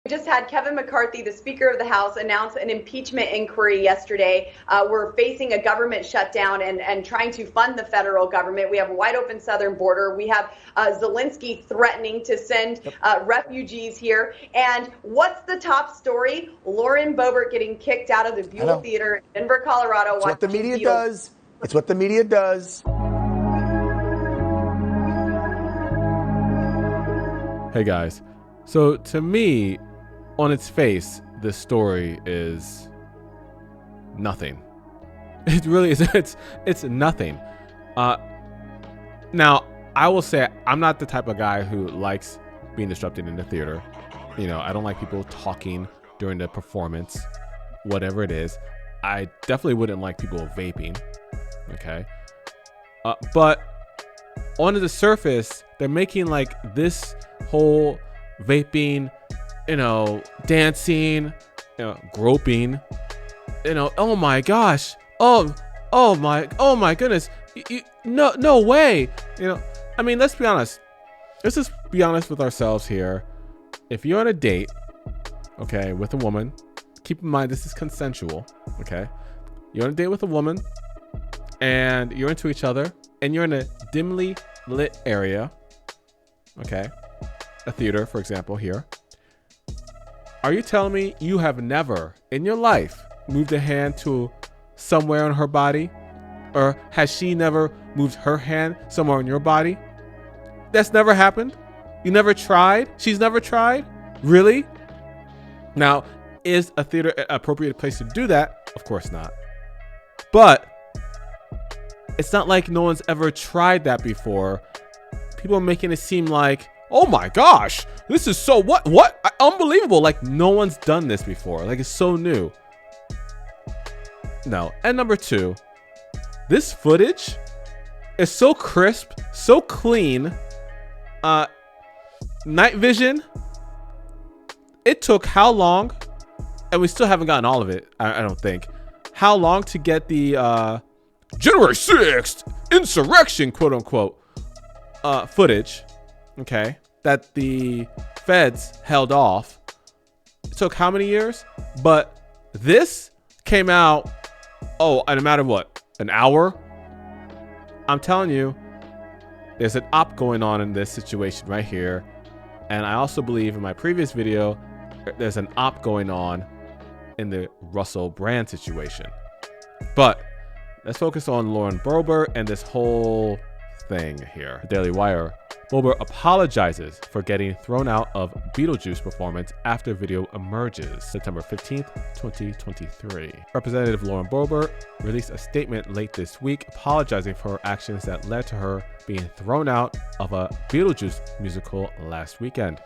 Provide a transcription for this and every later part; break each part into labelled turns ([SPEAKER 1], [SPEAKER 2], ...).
[SPEAKER 1] We just had Kevin McCarthy, the Speaker of the House, announce an impeachment inquiry yesterday. We're facing a government shutdown and trying to fund the federal government. We have a wide open southern border. We have Zelensky threatening to send refugees here. And what's the top story? Lauren Boebert getting kicked out of the Buell Theater in Denver, Colorado.
[SPEAKER 2] It's what the media does. It's what the media does.
[SPEAKER 3] Hey guys, so to me, on its face, this story is nothing. It really is. It's nothing. Now, I will say I'm not the type of guy who likes being disrupted in the theater. You know, I don't like people talking during the performance, whatever it is. I definitely wouldn't like people vaping. Okay, but on the surface, they're making like this whole vaping, you know, dancing, you know, groping, you know, oh my gosh, oh my goodness, no way, you know. I mean, let's be honest. Let's just be honest with ourselves here. If you're on a date, okay, with a woman, keep in mind this is consensual, okay? You're on a date with a woman, and you're into each other, and you're in a dimly lit area, okay? A theater, for example, here. Are you telling me you have never in your life moved a hand to somewhere on her body? Or has she never moved her hand somewhere on your body? That's never happened? You never tried? She's never tried? Really? Now, is a theater an appropriate place to do that? Of course not. But it's not like no one's ever tried that before. People are making it seem like, oh my gosh, this is so unbelievable. Like no one's done this before. Like it's so new. No. And number two, this footage is so crisp, so clean. Night vision. It took how long? And we still haven't gotten all of it, I don't think. How long to get the January 6th insurrection, quote unquote, footage, okay, that the feds held off. It took how many years? But this came out, in a matter of what, an hour? I'm telling you, there's an op going on in this situation right here. And I also believe in my previous video, there's an op going on in the Russell Brand situation. But let's focus on Lauren Boebert and this whole thing here. The Daily Wire. Boebert apologizes for getting thrown out of Beetlejuice performance after video emerges. September 15th, 2023. Representative Lauren Boebert released a statement late this week apologizing for her actions that led to her being thrown out of a Beetlejuice musical last weekend.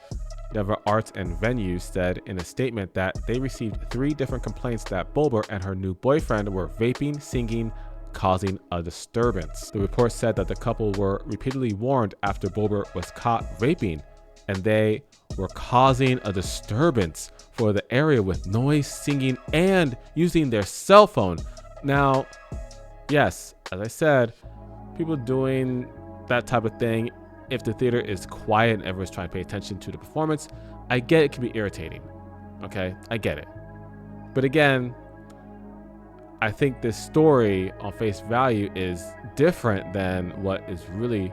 [SPEAKER 3] Denver Arts and Venues said in a statement that they received 3 different complaints that Boebert and her new boyfriend were vaping, singing, causing a disturbance. The report said that the couple were repeatedly warned after Boebert was caught vaping, and they were causing a disturbance for the area with noise, singing, and using their cell phone. Now, yes, as I said, people doing that type of thing, if the theater is quiet and everyone's trying to pay attention to the performance, I get it can be irritating. Okay, I get it. But again, I think this story on face value is different than what is really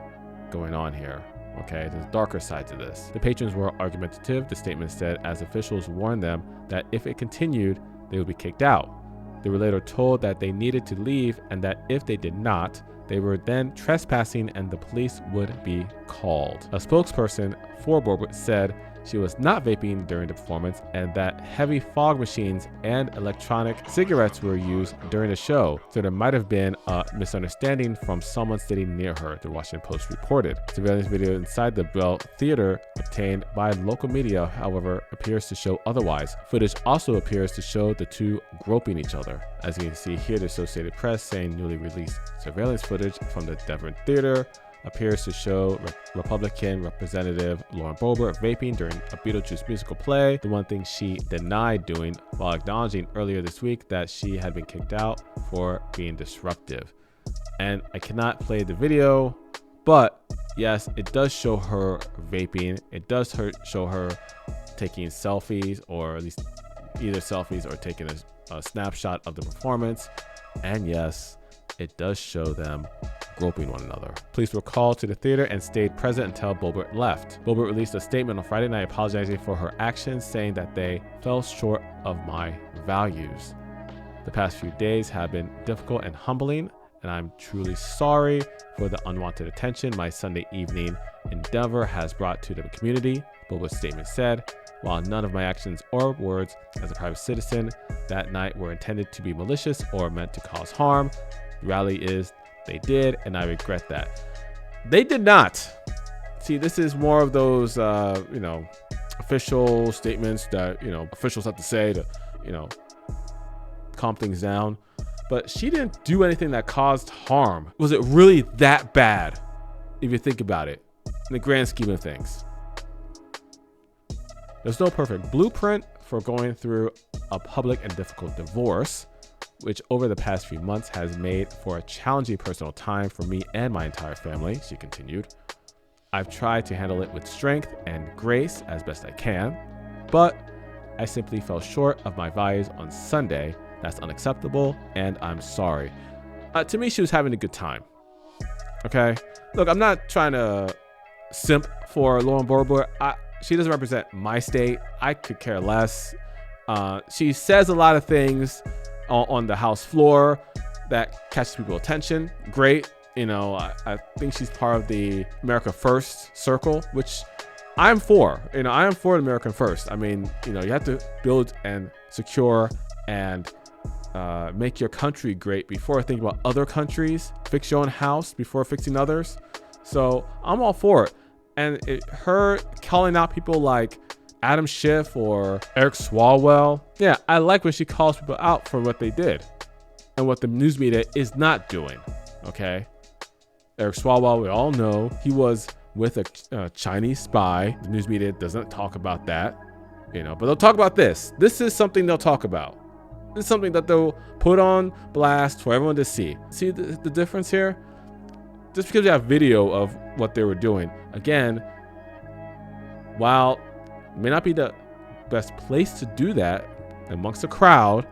[SPEAKER 3] going on here. Okay, there's darker side to this. The patrons were argumentative, the statement said, as officials warned them that if it continued, they would be kicked out. They were later told that they needed to leave and that if they did not, they were then trespassing and the police would be called. A spokesperson for Boebert said she was not vaping during the performance and that heavy fog machines and electronic cigarettes were used during the show, so there might have been a misunderstanding from someone sitting near her, the Washington Post reported. Surveillance video inside the Bell Theater obtained by local media, however, appears to show otherwise. Footage also appears to show the two groping each other. As you can see here, the Associated Press saying newly released surveillance footage from the Denver Theater appears to show Republican Representative Lauren Boebert vaping during a Beetlejuice musical play, the one thing she denied doing, while acknowledging earlier this week that she had been kicked out for being disruptive. And I cannot play the video, but yes, it does show her vaping. It does show her taking selfies, or at least either selfies or taking a snapshot of the performance. And yes, it does show them groping one another. Police were called to the theater and stayed present until Boebert left. Boebert released a statement on Friday night apologizing for her actions, saying that they fell short of my values. The past few days have been difficult and humbling, and I'm truly sorry for the unwanted attention my Sunday evening endeavor has brought to the community, Boebert's statement said. While none of my actions or words as a private citizen that night were intended to be malicious or meant to cause harm, the reality is they did, and I regret that. They did not. See, this is more of those, official statements that, officials have to say to, calm things down. But she didn't do anything that caused harm. Was it really that bad, if you think about it, in the grand scheme of things? There's no perfect blueprint for going through a public and difficult divorce, which over the past few months has made for a challenging personal time for me and my entire family, she continued. I've tried to handle it with strength and grace as best I can, but I simply fell short of my values on Sunday. That's unacceptable, and I'm sorry. To me, she was having a good time. Okay? Look, I'm not trying to simp for Lauren Boebert. She doesn't represent my state. I could care less. She says a lot of things on the House floor that catches people's attention. Great. I think she's part of the America First circle, which I'm for. I am for American First. I mean, you have to build and secure and make your country great before thinking about other countries. Fix your own house before fixing others. So I'm all for it. And her calling out people like Adam Schiff or Eric Swalwell. Yeah, I like when she calls people out for what they did and what the news media is not doing. Okay. Eric Swalwell, we all know he was with a Chinese spy. The news media doesn't talk about that, but they'll talk about this. This is something they'll talk about. This is something that they'll put on blast for everyone to see. See the difference here? Just because you have video of what they were doing. Again, while it may not be the best place to do that amongst a crowd,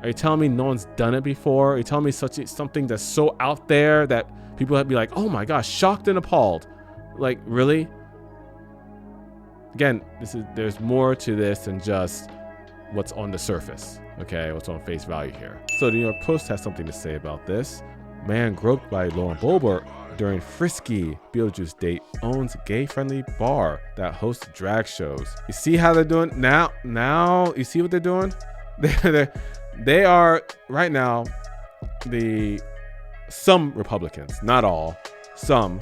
[SPEAKER 3] are you telling me no one's done it before? Are you telling me something that's so out there that people would be like, oh my gosh, shocked and appalled? Like, really? Again, there's more to this than just what's on the surface. Okay, what's on face value here. So the New York Post has something to say about this. Man groped by Lauren Boebert during frisky Beetlejuice date owns gay-friendly bar that hosts drag shows. You see how they're doing now? Now you see what they're doing? They are right now. Some Republicans, not all, some.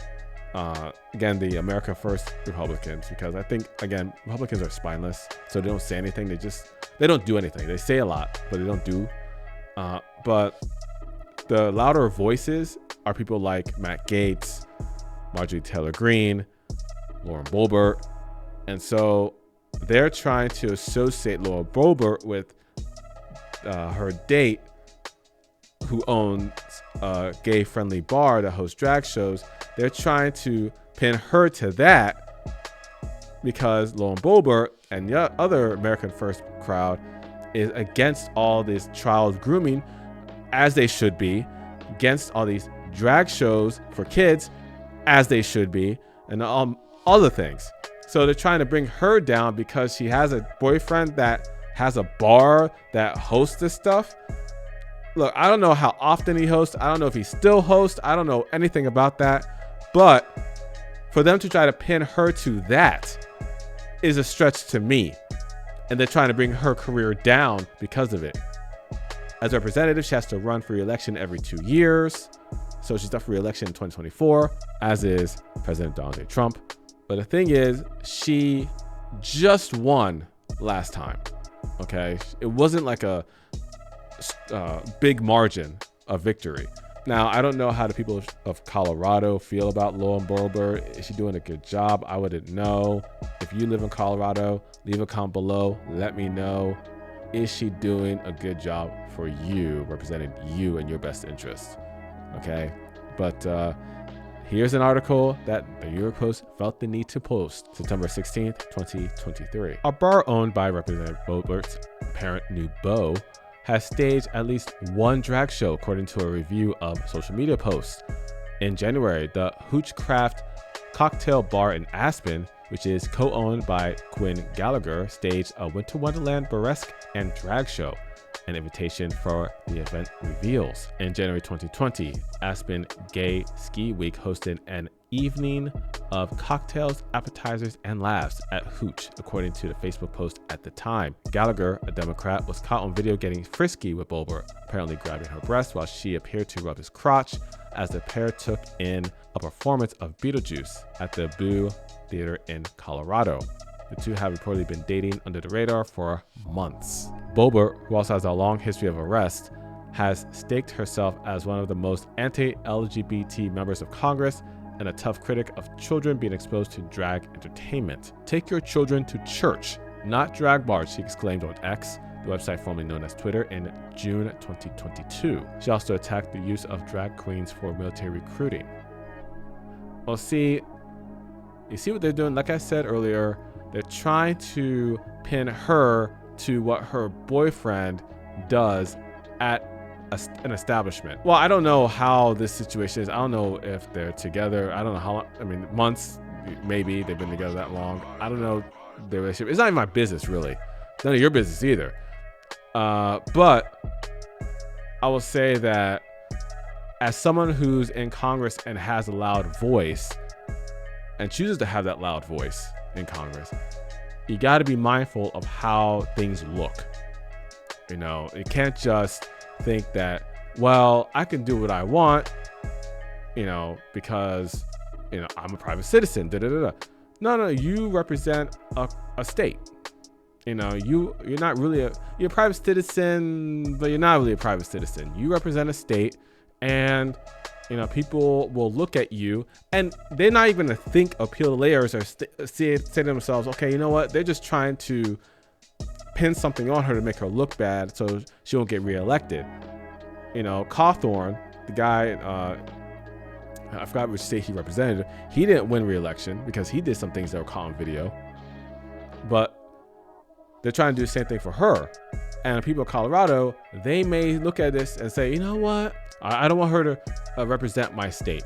[SPEAKER 3] Again, the America First Republicans, because I think again Republicans are spineless, so they don't say anything. They don't do anything. They say a lot, but they don't do. But the louder voices are people like Matt Gaetz, Marjorie Taylor Greene, Lauren Boebert. And so they're trying to associate Lauren Boebert with her date, who owns a gay-friendly bar that hosts drag shows. They're trying to pin her to that because Lauren Boebert and the other American First crowd is against all this child grooming, as they should be, against all these drag shows for kids, as they should be, and other things. So they're trying to bring her down because she has a boyfriend that has a bar that hosts this stuff. Look, I don't know how often he hosts. I don't know if he still hosts. I don't know anything about that. But for them to try to pin her to that is a stretch to me. And they're trying to bring her career down because of it. As a representative, she has to run for re-election every 2 years. So she's up for re-election in 2024, as is President Donald J. Trump. But the thing is, she just won last time. Okay? It wasn't like a big margin of victory. Now, I don't know how the people of Colorado feel about Lauren Boebert. Is she doing a good job? I wouldn't know. If you live in Colorado, leave a comment below. Let me know. Is she doing a good job for you, representing you and your best interests? Okay. But Here's an article that the New York Post felt the need to post September 16th, 2023. A bar owned by Representative Boebert's parent New Beau has staged at least one drag show, according to a review of social media posts. In January, the Hoochcraft Cocktail Bar in Aspen, which is co-owned by Quinn Gallagher, staged a Winter Wonderland burlesque and drag show. An invitation for the event reveals. In January 2020, Aspen Gay Ski Week hosted an evening of cocktails, appetizers, and laughs at Hooch, according to the Facebook post at the time. Gallagher, a Democrat, was caught on video getting frisky with Boebert, apparently grabbing her breast while she appeared to rub his crotch as the pair took in a performance of Beetleguise at the Boo Theater in Colorado. The two have reportedly been dating under the radar for months. Boebert, who also has a long history of arrest, has staked herself as one of the most anti-LGBT members of Congress and a tough critic of children being exposed to drag entertainment. Take your children to church, not drag bars, she exclaimed on X, the website formerly known as Twitter, in June 2022. She also attacked the use of drag queens for military recruiting. Well, you see what they're doing? Like I said earlier, they're trying to pin her to what her boyfriend does at an establishment. Well, I don't know how this situation is. I don't know if they're together. I don't know how long. I mean, months, maybe they've been together that long. I don't know their relationship. It's not even my business, really. It's none of your business either. But I will say that as someone who's in Congress and has a loud voice and chooses to have that loud voice in Congress, you got to be mindful of how things look. You know, you can't just think that, well, I can do what I want, you know, because, you know, I'm a private citizen. No, you represent a state. You know, you're not really you're a private citizen, but you're not really a private citizen. You represent a state, and you know, people will look at you and they're not even gonna think of peel the layers or say to themselves, okay, you know what? They're just trying to pin something on her to make her look bad so she won't get reelected. You know, Cawthorn, the guy, I forgot which state he represented, he didn't win re-election because he did some things that were caught on video. But they're trying to do the same thing for her. And people of Colorado, they may look at this and say, you know what? I don't want her to represent my state.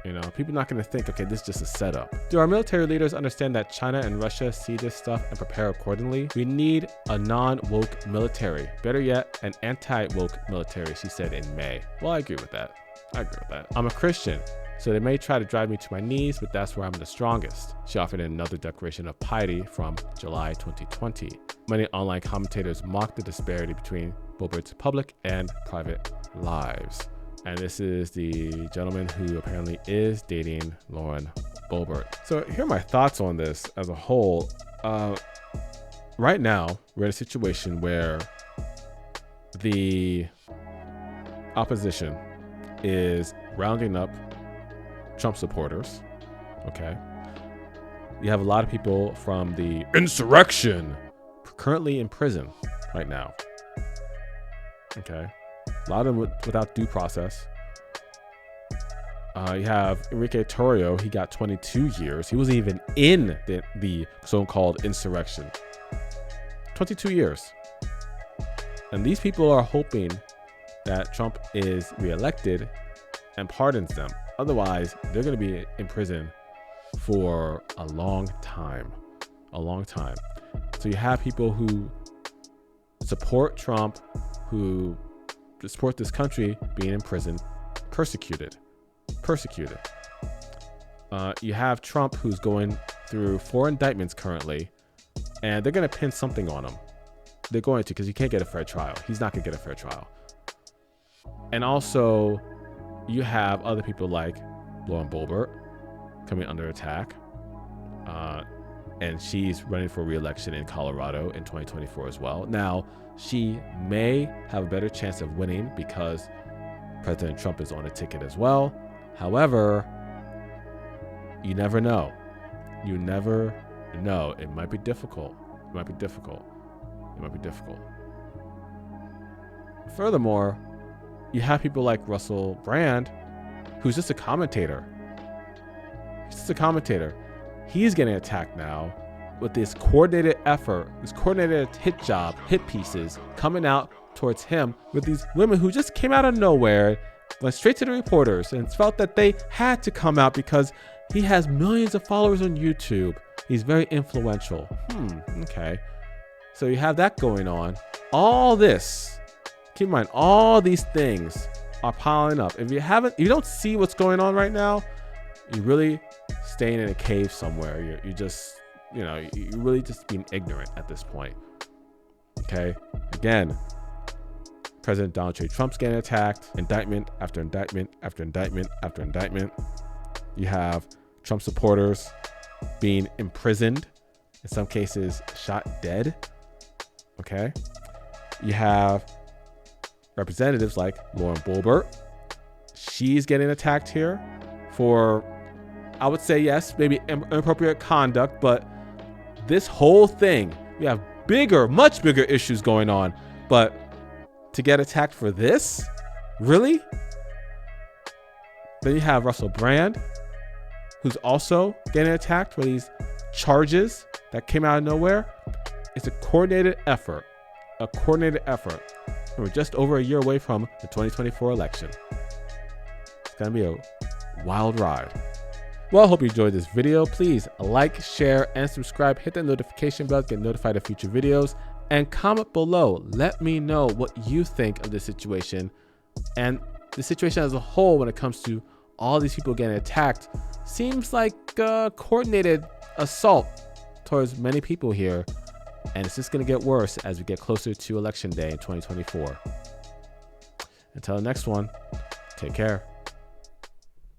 [SPEAKER 3] You know, people are not going to think, okay, this is just a setup. Do our military leaders understand that China and Russia see this stuff and prepare accordingly? We need a non-woke military. Better yet, an anti-woke military, she said in May. Well, I agree with that. I'm a Christian, so they may try to drive me to my knees, but that's where I'm the strongest. She offered another declaration of piety from July 2020. Many online commentators mocked the disparity between Boebert's public and private lives. And this is the gentleman who apparently is dating Lauren Boebert. So here are my thoughts on this as a whole. Right now, we're in a situation where the opposition is rounding up Trump supporters. Okay. You have a lot of people from the insurrection currently in prison right now. Okay. A lot of them without due process. You have Enrique Torrio. He got 22 years. He wasn't even in the so-called insurrection. 22 years. And these people are hoping that Trump is reelected and pardons them. Otherwise, they're going to be in prison for a long time. A long time. So you have people who support Trump, who support this country being in prison, persecuted. You have Trump, who's going through 4 indictments currently, and they're going to pin something on him. They're going to, because he can't get a fair trial. He's not going to get a fair trial. And also, you have other people like Lauren Boebert coming under attack. And she's running for re-election in Colorado in 2024 as well. Now, she may have a better chance of winning because President Trump is on a ticket as well. However, you never know. You never know. It might be difficult. Furthermore, you have people like Russell Brand, who's just a commentator. just a commentator. He's getting attacked now with this coordinated effort, this coordinated hit job, hit pieces coming out towards him with these women who just came out of nowhere, went straight to the reporters and felt that they had to come out because he has millions of followers on YouTube. He's very influential. Okay. So you have that going on. All this, keep in mind, all these things are piling up. If you don't see what's going on right now, you're really staying in a cave somewhere. You're just, you're really just being ignorant at this point. Okay. Again, President Donald J. Trump's getting attacked. Indictment after indictment after indictment after indictment. You have Trump supporters being imprisoned, in some cases shot dead. Okay. You have representatives like Lauren Boebert. She's getting attacked here for, I would say, yes, maybe inappropriate conduct, but this whole thing, we have much bigger issues going on, but to get attacked for this? Really? Then you have Russell Brand, who's also getting attacked for these charges that came out of nowhere. It's a coordinated effort. And we're just over a year away from the 2024 election. It's going to be a wild ride. Well, I hope you enjoyed this video. Please like, share, and subscribe. Hit the notification bell to get notified of future videos. And comment below. Let me know what you think of this situation and the situation as a whole when it comes to all these people getting attacked. Seems like a coordinated assault towards many people here. And it's just going to get worse as we get closer to Election Day in 2024. Until the next one, take care.